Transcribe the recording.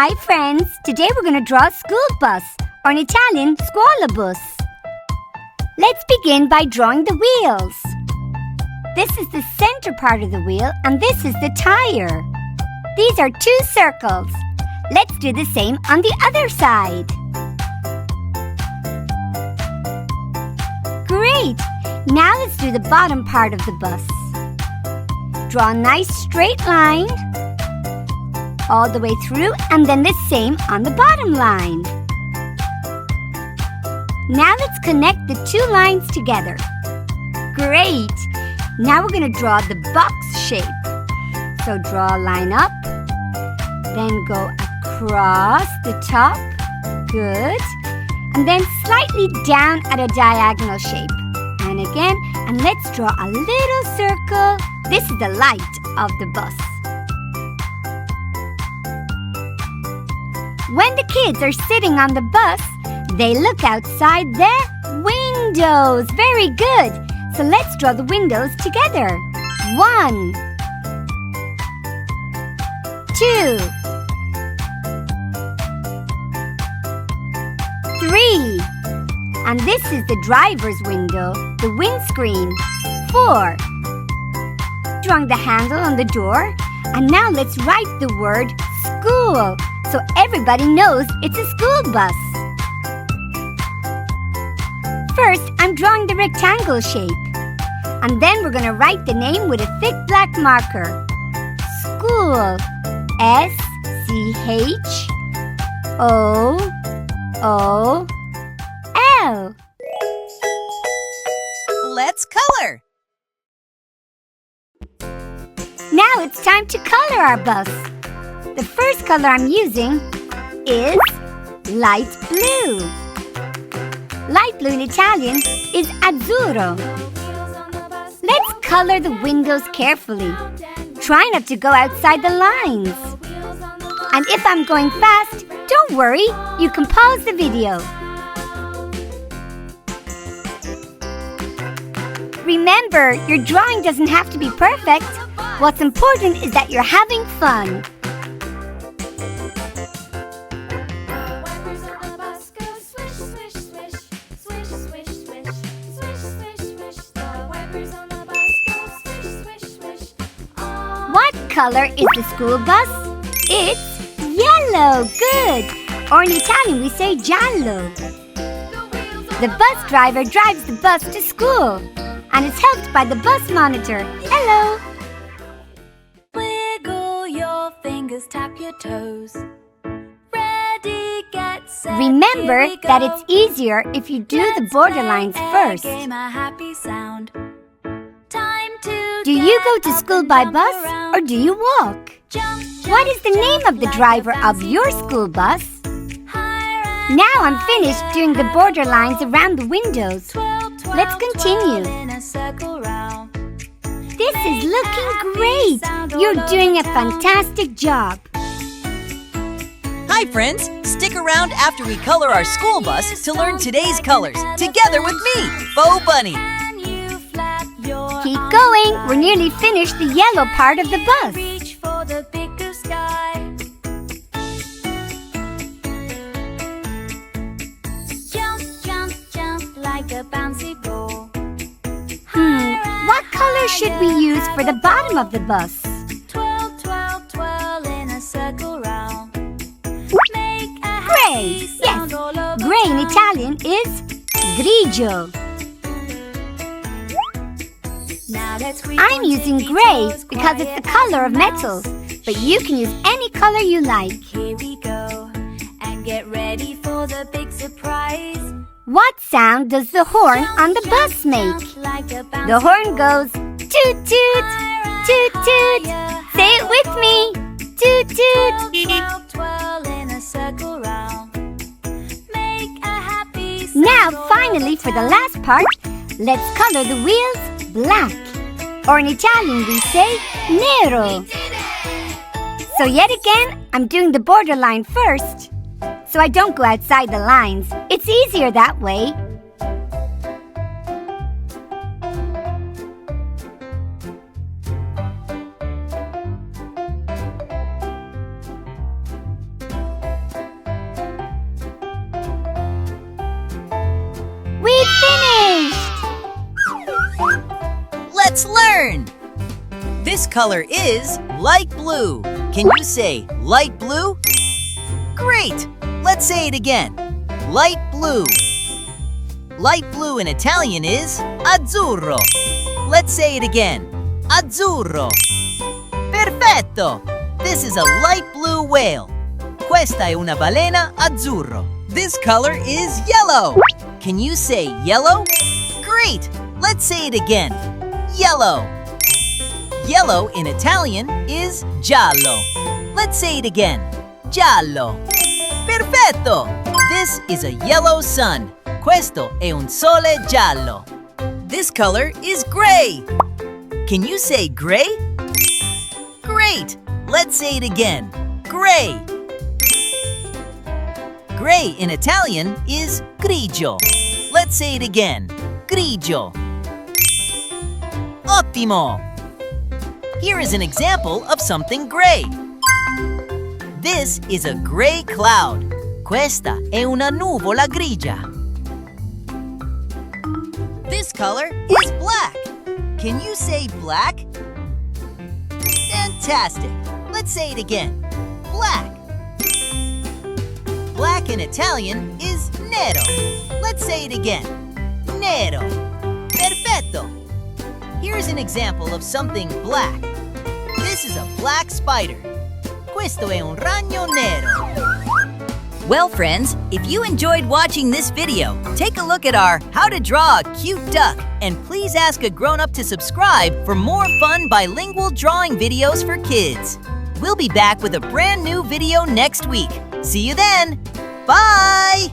Hi friends! Today we're going to draw a school bus, or in Italian, scuolabus. Let's begin by drawing the wheels. This is the center part of the wheel and this is the tire. These are two circles. Let's do the same on the other side. Great! Now let's do the bottom part of the bus. Draw a nice straight line all the way through and then the same on the bottom line. Now let's connect the two lines together. Great! Now we're going to draw the box shape. So draw a line up, then go across the top. Good. And then slightly down at a diagonal shape. And again, and let's draw a little circle. This is the light of the bus. When the kids are sitting on the bus, they look outside their windows. Very good. So let's draw the windows together. 1, 2, 3. And this is the driver's window, the windscreen. 4. Drawing the handle on the door. And now let's write the word school so everybody knows it's a school bus. First, I'm drawing the rectangle shape. And then we're going to write the name with a thick black marker. School. S-C-H-O-O-L. Let's color! Now it's time to color our bus. The first color I'm using is light blue. Light blue in Italian is azzurro. Let's color the windows carefully. Try not to go outside the lines. And if I'm going fast, don't worry, you can pause the video. Remember, your drawing doesn't have to be perfect. What's important is that you're having fun. What color is the school bus? It's yellow. Good. Or in Italian we say giallo. The bus driver drives the bus to school and is helped by the bus monitor. Hello. Wiggle your fingers, tap your toes. Ready, get set. Remember that it's easier if you do the borderlines first. Game a happy sound. Time to Do you go to school by bus or do you walk? What is the name of the driver of your school bus? Now I'm finished doing the border lines around the windows. Let's continue. This is looking great. You're doing a fantastic job. Hi friends! Stick around after we color our school bus to learn today's colors, together with me, Bo Bunny. Keep going. We're nearly finished the yellow part of the bus. What color should we use for the bottom of the bus? Twirl, twirl, twirl in a circle round. Make a Gray. Yes. Gray in Italian is grigio. I'm using gray because it's the color of metals, but you can use any color you like. Here we go, and get ready for the big surprise. What sound does the horn on the bus make? The horn goes toot toot, toot toot. Say it with me. Toot toot. Now finally for the last part, let's color the wheels black. Or in Italian we say nero. So yet again, I'm doing the border line first, so I don't go outside the lines. It's easier that way. turn. This color is light blue. Can you say light blue? Great! Let's say it again. Light blue. Light blue in Italian is azzurro. Let's say it again. Azzurro. Perfetto! This is a light blue whale. Questa è una balena azzurro. This color is yellow. Can you say yellow? Great! Let's say it again. Yellow. Yellow in Italian is giallo. Let's say it again. Giallo. Perfetto! This is a yellow sun. Questo è un sole giallo. This color is gray. Can you say gray? Great! Let's say it again. Gray. Gray in Italian is grigio. Let's say it again. Grigio. Ottimo! Here is an example of something gray. This is a gray cloud. Questa è una nuvola grigia. This color is black. Can you say black? Fantastic! Let's say it again. Black. Black in Italian is nero. Let's say it again. Nero. Perfetto! Here's an example of something black. This is a black spider. Questo è un ragno nero. Well, friends, if you enjoyed watching this video, take a look at our How to Draw a Cute Duck, and please ask a grown-up to subscribe for more fun bilingual drawing videos for kids. We'll be back with a brand new video next week. See you then! Bye!